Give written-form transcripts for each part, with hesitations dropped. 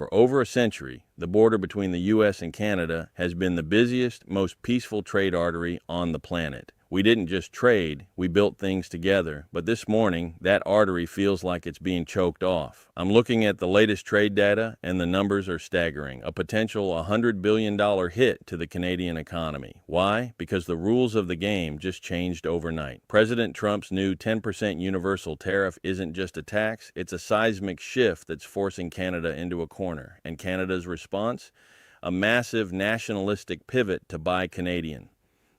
For over a century, the border between the U.S. and Canada has been the busiest, most peaceful trade artery on the planet. We didn't just trade, we built things together, but this morning, that artery feels like it's being choked off. I'm looking at the latest trade data, and the numbers are staggering. A potential $100 billion hit to the Canadian economy. Why? Because the rules of the game just changed overnight. President Trump's new 10% universal tariff isn't just a tax, it's a seismic shift that's forcing Canada into a corner. And Canada's response? A massive nationalistic pivot to buy Canadian.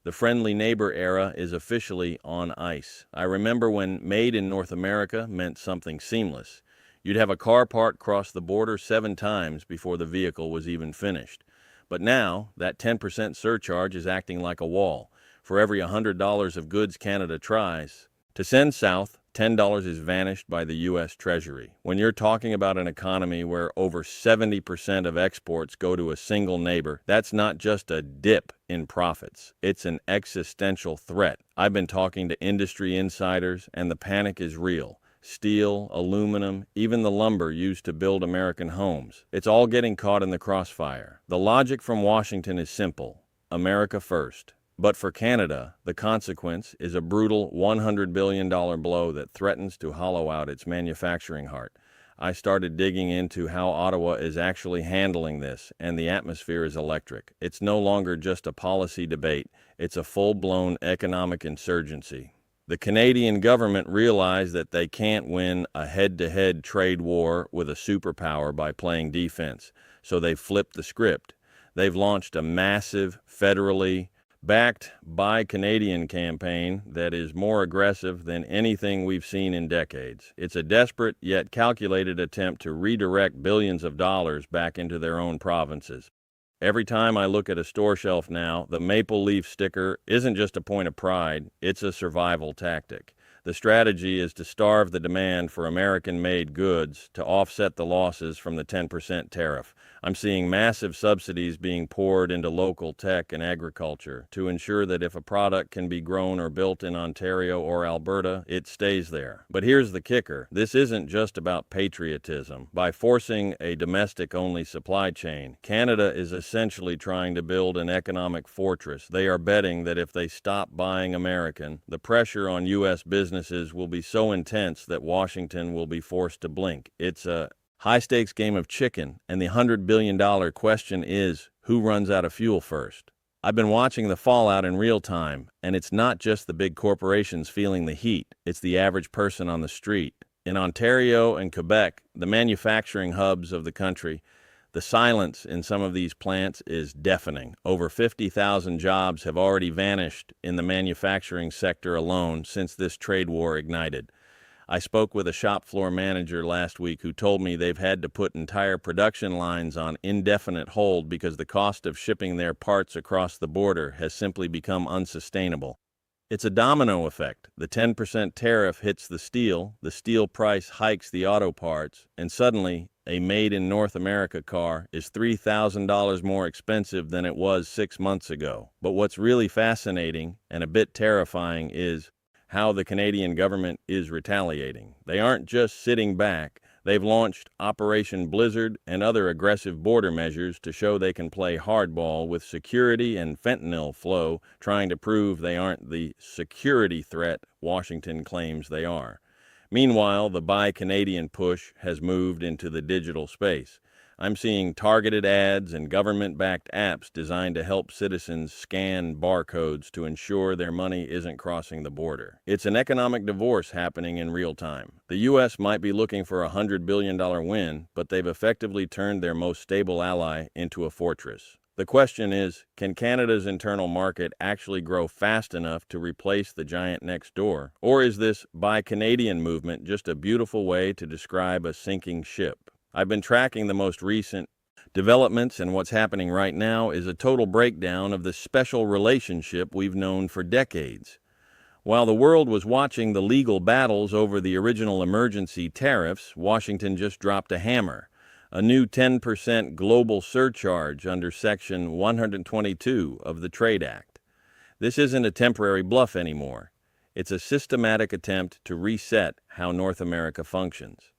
The friendly neighbor era is officially on ice. I remember when made in North America meant something seamless. You'd have a car parked across the border 7 times before the vehicle was even finished. But now, that 10% surcharge is acting like a wall. For every $100 of goods Canada tries to send south, $10 is vanished by the U.S. Treasury. When you're talking about an economy where over 70% of exports go to a single neighbor, that's not just a dip in profits. It's an existential threat. I've been talking to industry insiders, and the panic is real. Steel, aluminum, even the lumber used to build American homes. It's all getting caught in the crossfire. The logic from Washington is simple: America first. But for Canada, the consequence is a brutal $100 billion blow that threatens to hollow out its manufacturing heart. I started digging into how Ottawa is actually handling this, and the atmosphere is electric. It's no longer just a policy debate, it's a full-blown economic insurgency. The Canadian government realized that they can't win a head-to-head trade war with a superpower by playing defense, so they've flipped the script. They've launched a massive, federally backed Buy Canadian campaign that is more aggressive than anything we've seen in decades. It's a desperate yet calculated attempt to redirect billions of dollars back into their own provinces. Every time I look at a store shelf now, the maple leaf sticker isn't just a point of pride, it's a survival tactic. The strategy is to starve the demand for American-made goods to offset the losses from the 10% tariff. I'm seeing massive subsidies being poured into local tech and agriculture to ensure that if a product can be grown or built in Ontario or Alberta, it stays there. But here's the kicker. This isn't just about patriotism. By forcing a domestic-only supply chain, Canada is essentially trying to build an economic fortress. They are betting that if they stop buying American, the pressure on U.S. businesses will be so intense that Washington will be forced to blink. It's a high-stakes game of chicken, and the $100 billion question is, who runs out of fuel first? I've been watching the fallout in real time, and it's not just the big corporations feeling the heat, it's the average person on the street. In Ontario and Quebec, the manufacturing hubs of the country, the silence in some of these plants is deafening. Over 50,000 jobs have already vanished in the manufacturing sector alone since this trade war ignited. I spoke with a shop floor manager last week who told me they've had to put entire production lines on indefinite hold because the cost of shipping their parts across the border has simply become unsustainable. It's a domino effect. The 10% tariff hits the steel price hikes the auto parts, and suddenly a made in North America car is $3,000 more expensive than it was 6 months ago. But what's really fascinating and a bit terrifying is how the Canadian government is retaliating. They aren't just sitting back. They've launched Operation Blizzard and other aggressive border measures to show they can play hardball with security and fentanyl flow, trying to prove they aren't the security threat Washington claims they are. Meanwhile, the Buy Canadian push has moved into the digital space. I'm seeing targeted ads and government-backed apps designed to help citizens scan barcodes to ensure their money isn't crossing the border. It's an economic divorce happening in real time. The U.S. might be looking for a $100 billion win, but they've effectively turned their most stable ally into a fortress. The question is, can Canada's internal market actually grow fast enough to replace the giant next door? Or is this Buy Canadian movement just a beautiful way to describe a sinking ship? I've been tracking the most recent developments, and what's happening right now is a total breakdown of the special relationship we've known for decades. While the world was watching the legal battles over the original emergency tariffs, Washington just dropped a hammer. A new 10% global surcharge under Section 122 of the Trade Act. This isn't a temporary bluff anymore. It's a systematic attempt to reset how North America functions.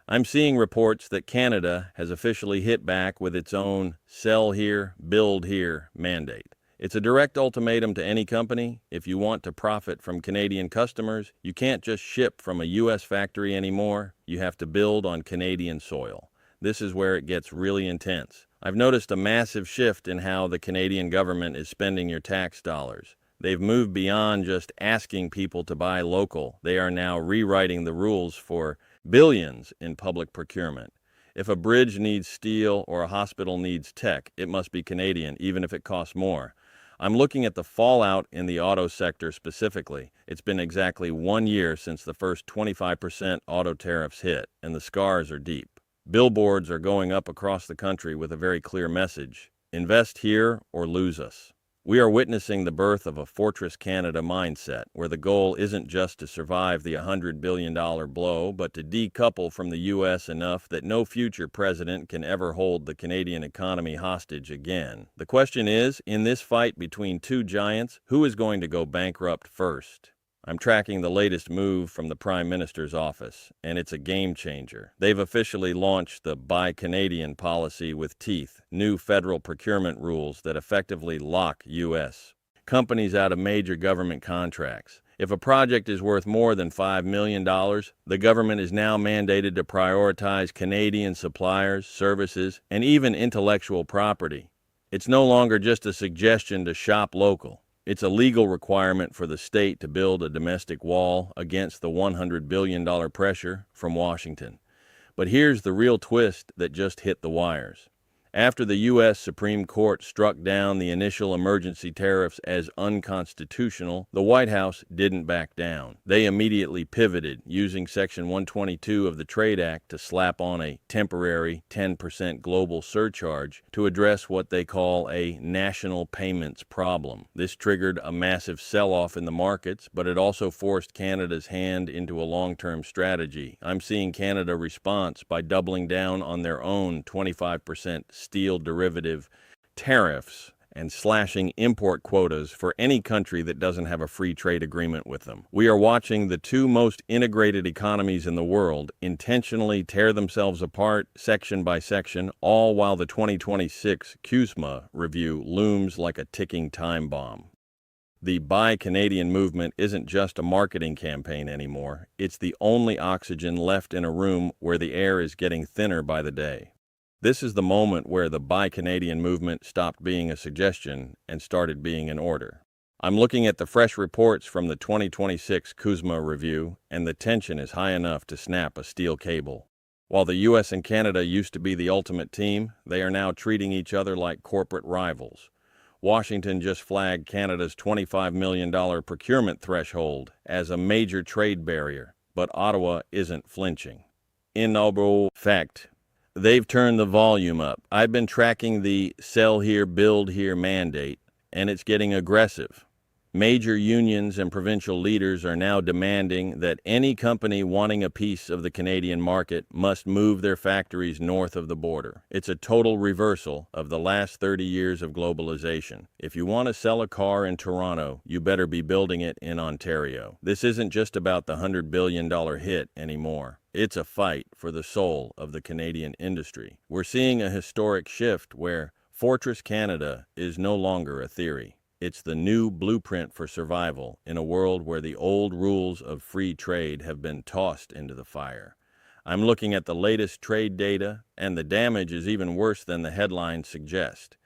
I'm seeing reports that Canada has officially hit back with its own sell here, build here mandate. It's a direct ultimatum to any company. If you want to profit from Canadian customers, you can't just ship from a U.S. factory anymore. You have to build on Canadian soil. This is where it gets really intense. I've noticed a massive shift in how the Canadian government is spending your tax dollars. They've moved beyond just asking people to buy local. They are now rewriting the rules for billions in public procurement. If a bridge needs steel or a hospital needs tech, it must be Canadian, even if it costs more. I'm looking at the fallout in the auto sector specifically. It's been exactly 1 year since the first 25% auto tariffs hit, and the scars are deep. Billboards are going up across the country with a very clear message: invest here or lose us. We are witnessing the birth of a Fortress Canada mindset, where the goal isn't just to survive the $100 billion blow, but to decouple from the U.S. enough that no future president can ever hold the Canadian economy hostage again. The question is, in this fight between two giants, who is going to go bankrupt first? I'm tracking the latest move from the Prime Minister's office, and it's a game changer. They've officially launched the Buy Canadian policy with teeth, new federal procurement rules that effectively lock U.S. companies out of major government contracts. If a project is worth more than $5 million, the government is now mandated to prioritize Canadian suppliers, services, and even intellectual property. It's no longer just a suggestion to shop local. It's a legal requirement for the state to build a domestic wall against the $100 billion pressure from Washington. But here's the real twist that just hit the wires. After the U.S. Supreme Court struck down the initial emergency tariffs as unconstitutional, the White House didn't back down. They immediately pivoted, using Section 122 of the Trade Act to slap on a temporary 10% global surcharge to address what they call a national payments problem. This triggered a massive sell-off in the markets, but it also forced Canada's hand into a long-term strategy. I'm seeing Canada respond by doubling down on their own 25% steel derivative tariffs and slashing import quotas for any country that doesn't have a free trade agreement with them. We are watching the two most integrated economies in the world intentionally tear themselves apart section by section, all while the 2026 CUSMA review looms like a ticking time bomb. The Buy Canadian movement isn't just a marketing campaign anymore. It's the only oxygen left in a room where the air is getting thinner by the day. This is the moment where the Buy Canadian movement stopped being a suggestion and started being an order. I'm looking at the fresh reports from the 2026 CUSMA review, and the tension is high enough to snap a steel cable. While the U.S. and Canada used to be the ultimate team, they are now treating each other like corporate rivals. Washington just flagged Canada's $25 million procurement threshold as a major trade barrier, but Ottawa isn't flinching. In fact, they've turned the volume up. I've been tracking the sell here, build here mandate, and it's getting aggressive. Major unions and provincial leaders are now demanding that any company wanting a piece of the Canadian market must move their factories north of the border. It's a total reversal of the last 30 years of globalization. If you want to sell a car in Toronto, you better be building it in Ontario. This isn't just about the $100 billion hit anymore. It's a fight for the soul of the Canadian industry. We're seeing a historic shift where Fortress Canada is no longer a theory. It's the new blueprint for survival in a world where the old rules of free trade have been tossed into the fire. I'm looking at the latest trade data, and the damage is even worse than the headlines suggest.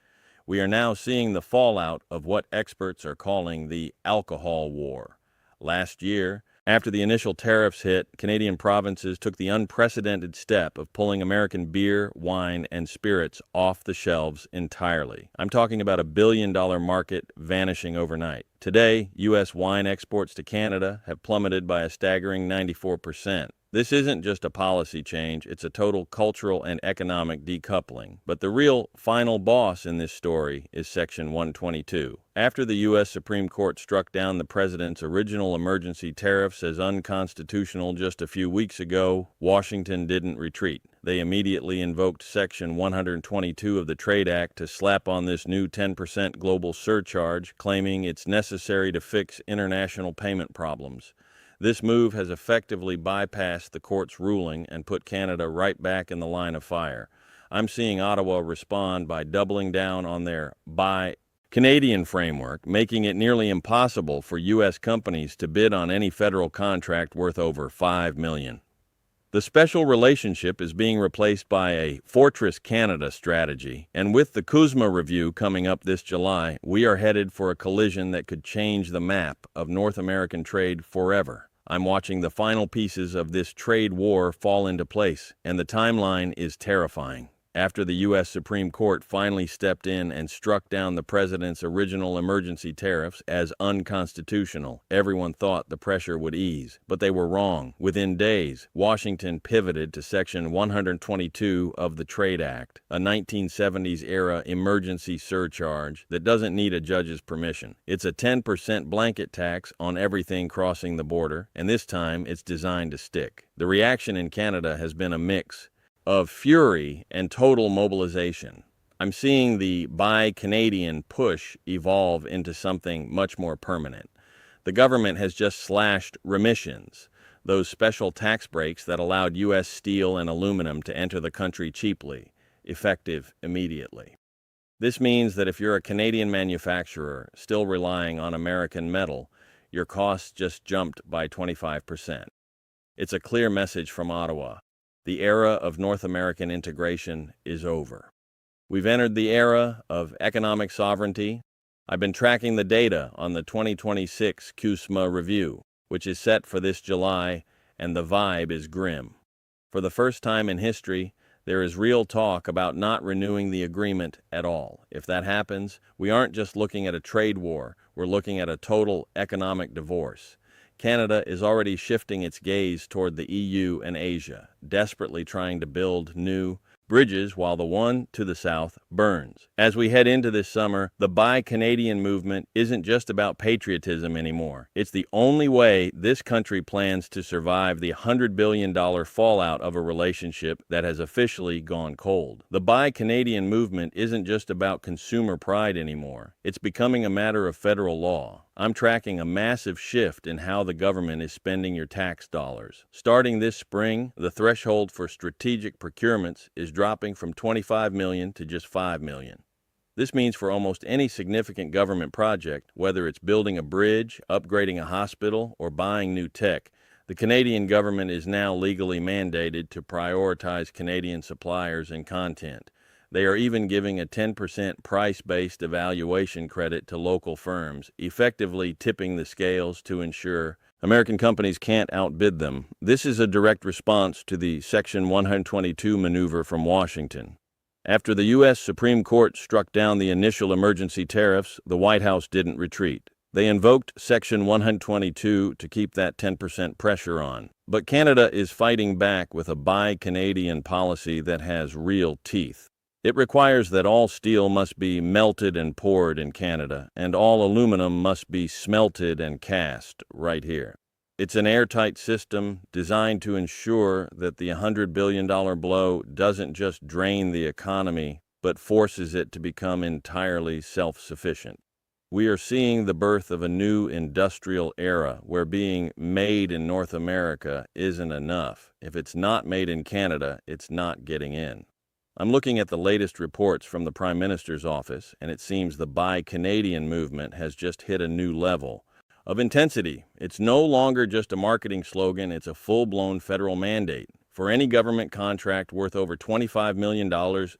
We are now seeing the fallout of what experts are calling the alcohol war. Last year, after the initial tariffs hit, Canadian provinces took the unprecedented step of pulling American beer, wine, and spirits off the shelves entirely. I'm talking about $1 billion market vanishing overnight. Today, U.S. wine exports to Canada have plummeted by a staggering 94%. This isn't just a policy change, it's a total cultural and economic decoupling. But the real final boss in this story is Section 122. After the U.S. Supreme Court struck down the president's original emergency tariffs as unconstitutional just a few weeks ago, Washington didn't retreat. They immediately invoked Section 122 of the Trade Act to slap on this new 10% global surcharge, claiming it's necessary to fix international payment problems. This move has effectively bypassed the court's ruling and put Canada right back in the line of fire. I'm seeing Ottawa respond by doubling down on their Buy Canadian framework, making it nearly impossible for U.S. companies to bid on any federal contract worth over $5 million. The special relationship is being replaced by a Fortress Canada strategy, and with the CUSMA review coming up this July, we are headed for a collision that could change the map of North American trade forever. I'm watching the final pieces of this trade war fall into place, and the timeline is terrifying. After the U.S. Supreme Court finally stepped in and struck down the president's original emergency tariffs as unconstitutional, everyone thought the pressure would ease. But they were wrong. Within days, Washington pivoted to Section 122 of the Trade Act, a 1970s-era emergency surcharge that doesn't need a judge's permission. It's a 10% blanket tax on everything crossing the border, and this time it's designed to stick. The reaction in Canada has been a mix of fury and total mobilization. I'm seeing the Buy Canadian push evolve into something much more permanent. The government has just slashed remissions, those special tax breaks that allowed U.S. steel and aluminum to enter the country cheaply, effective immediately. This means that if you're a Canadian manufacturer still relying on American metal, your costs just jumped by 25%. It's a clear message from Ottawa. The era of North American integration is over. We've entered the era of economic sovereignty. I've been tracking the data on the 2026 CUSMA review, which is set for this July, and the vibe is grim. For the first time in history, there is real talk about not renewing the agreement at all. If that happens, we aren't just looking at a trade war, we're looking at a total economic divorce. Canada is already shifting its gaze toward the EU and Asia, desperately trying to build new bridges while the one to the south burns. As we head into this summer, the Buy Canadian movement isn't just about patriotism anymore. It's the only way this country plans to survive the $100 billion fallout of a relationship that has officially gone cold. The Buy Canadian movement isn't just about consumer pride anymore. It's becoming a matter of federal law. I'm tracking a massive shift in how the government is spending your tax dollars. Starting this spring, the threshold for strategic procurements is dropping from $25 million to just $5 million. This means for almost any significant government project, whether it's building a bridge, upgrading a hospital, or buying new tech, the Canadian government is now legally mandated to prioritize Canadian suppliers and content. They are even giving a 10% price-based evaluation credit to local firms, effectively tipping the scales to ensure American companies can't outbid them. This is a direct response to the Section 122 maneuver from Washington. After the U.S. Supreme Court struck down the initial emergency tariffs, the White House didn't retreat. They invoked Section 122 to keep that 10% pressure on. But Canada is fighting back with a Buy Canadian policy that has real teeth. It requires that all steel must be melted and poured in Canada, and all aluminum must be smelted and cast right here. It's an airtight system designed to ensure that the $100 billion blow doesn't just drain the economy, but forces it to become entirely self-sufficient. We are seeing the birth of a new industrial era where being made in North America isn't enough. If it's not made in Canada, it's not getting in. I'm looking at the latest reports from the Prime Minister's office, and it seems the Buy Canadian movement has just hit a new level of intensity. It's no longer just a marketing slogan, it's a full-blown federal mandate. For any government contract worth over $25 million,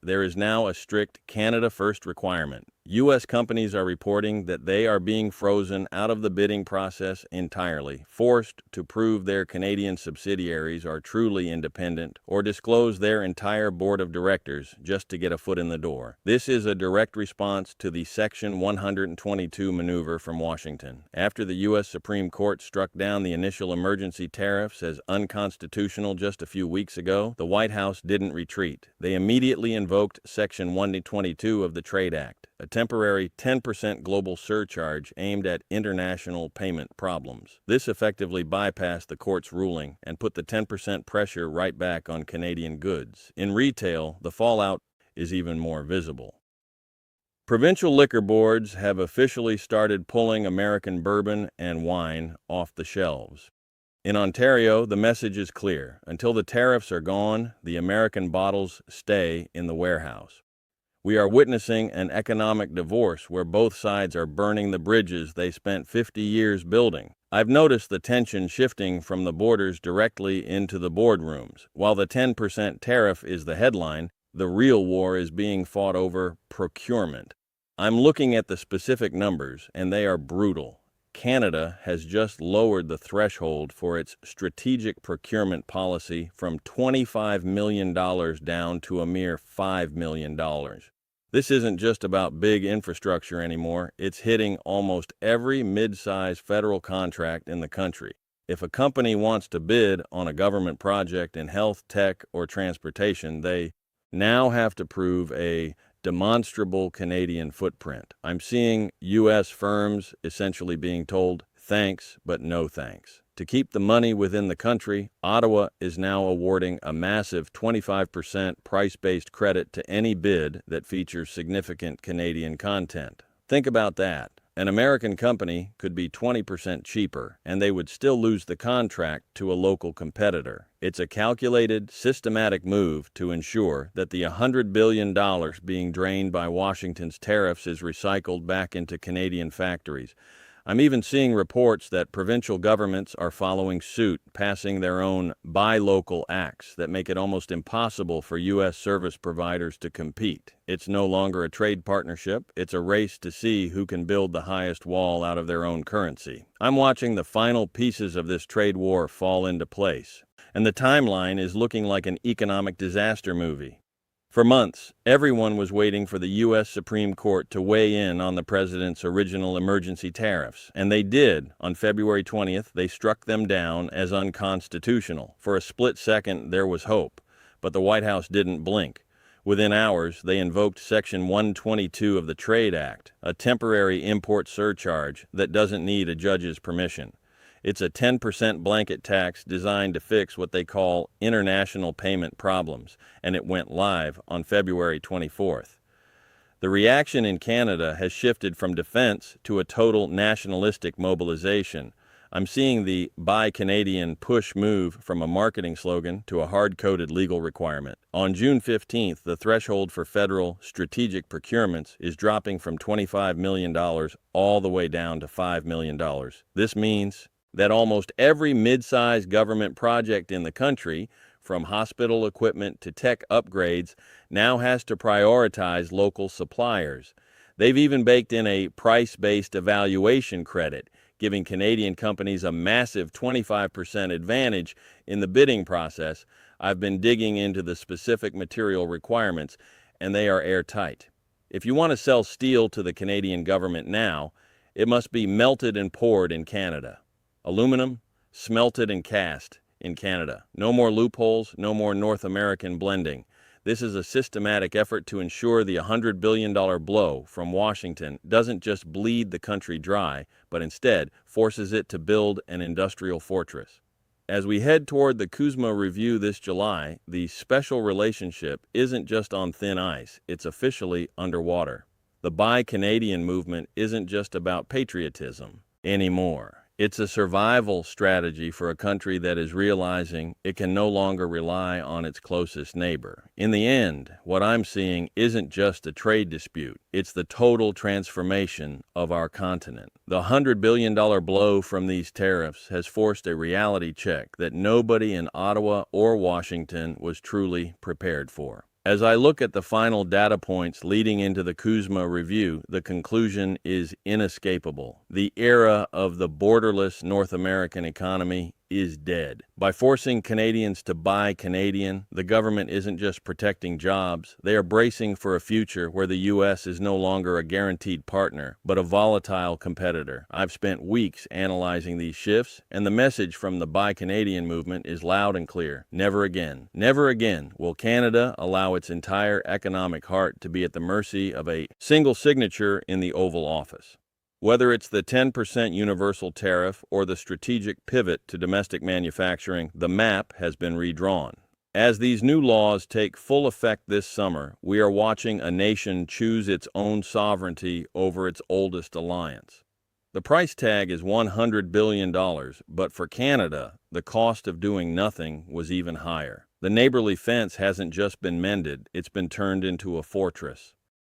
there is now a strict Canada First requirement. U.S. companies are reporting that they are being frozen out of the bidding process entirely, forced to prove their Canadian subsidiaries are truly independent or disclose their entire board of directors just to get a foot in the door. This is a direct response to the Section 122 maneuver from Washington. After the U.S. Supreme Court struck down the initial emergency tariffs as unconstitutional just a few weeks ago, the White House didn't retreat. They immediately invoked Section 122 of the Trade Act, a temporary 10% global surcharge aimed at international payment problems. This effectively bypassed the court's ruling and put the 10% pressure right back on Canadian goods. In retail, the fallout is even more visible. Provincial liquor boards have officially started pulling American bourbon and wine off the shelves. In Ontario, the message is clear. Until the tariffs are gone, the American bottles stay in the warehouse. We are witnessing an economic divorce where both sides are burning the bridges they spent 50 years building. I've noticed the tension shifting from the borders directly into the boardrooms. While the 10% tariff is the headline, the real war is being fought over procurement. I'm looking at the specific numbers, and they are brutal. Canada has just lowered the threshold for its strategic procurement policy from $25 million down to a mere $5 million. This isn't just about big infrastructure anymore. It's hitting almost every mid-size federal contract in the country. If a company wants to bid on a government project in health, tech, or transportation, they now have to prove a demonstrable Canadian footprint. I'm seeing U.S. firms essentially being told, thanks, but no thanks. To keep the money within the country, Ottawa is now awarding a massive 25% price-based credit to any bid that features significant Canadian content. Think about that. An American company could be 20% cheaper, and they would still lose the contract to a local competitor. It's a calculated, systematic move to ensure that the $100 billion being drained by Washington's tariffs is recycled back into Canadian factories. I'm even seeing reports that provincial governments are following suit, passing their own buy local acts that make it almost impossible for U.S. service providers to compete. It's no longer a trade partnership, it's a race to see who can build the highest wall out of their own currency. I'm watching the final pieces of this trade war fall into place, and the timeline is looking like an economic disaster movie. For months, everyone was waiting for the U.S. Supreme Court to weigh in on the president's original emergency tariffs, and they did. On February 20th, they struck them down as unconstitutional. For a split second, there was hope, but the White House didn't blink. Within hours, they invoked Section 122 of the Trade Act, a temporary import surcharge that doesn't need a judge's permission. It's a 10% blanket tax designed to fix what they call international payment problems, and it went live on February 24th. The reaction in Canada has shifted from defense to a total nationalistic mobilization. I'm seeing the Buy Canadian push move from a marketing slogan to a hard-coded legal requirement. On June 15th, the threshold for federal strategic procurements is dropping from $25 million all the way down to $5 million. This means that almost every mid-sized government project in the country, from hospital equipment to tech upgrades, now has to prioritize local suppliers. They've even baked in a price-based evaluation credit, giving Canadian companies a massive 25% advantage in the bidding process. I've been digging into the specific material requirements, and they are airtight. If you want to sell steel to the Canadian government now, it must be melted and poured in Canada. Aluminum, smelted and cast in Canada. No more loopholes, no more North American blending. This is a systematic effort to ensure the $100 billion blow from Washington doesn't just bleed the country dry, but instead forces it to build an industrial fortress. As we head toward the CUSMA review this July, the special relationship isn't just on thin ice, it's officially underwater. The Buy Canadian movement isn't just about patriotism anymore. It's a survival strategy for a country that is realizing it can no longer rely on its closest neighbor. In the end, what I'm seeing isn't just a trade dispute. It's the total transformation of our continent. The $100 billion blow from these tariffs has forced a reality check that nobody in Ottawa or Washington was truly prepared for. As I look at the final data points leading into the CUSMA review, the conclusion is inescapable. The era of the borderless North American economy is dead. By forcing Canadians to buy Canadian, the government isn't just protecting jobs, they are bracing for a future where the U.S. is no longer a guaranteed partner, but a volatile competitor. I've spent weeks analyzing these shifts, and the message from the Buy Canadian movement is loud and clear. Never again. Never again will Canada allow its entire economic heart to be at the mercy of a single signature in the Oval Office. Whether it's the 10% universal tariff or the strategic pivot to domestic manufacturing, the map has been redrawn. As these new laws take full effect this summer, we are watching a nation choose its own sovereignty over its oldest alliance. The price tag is $100 billion, but for Canada, the cost of doing nothing was even higher. The neighborly fence hasn't just been mended, it's been turned into a fortress.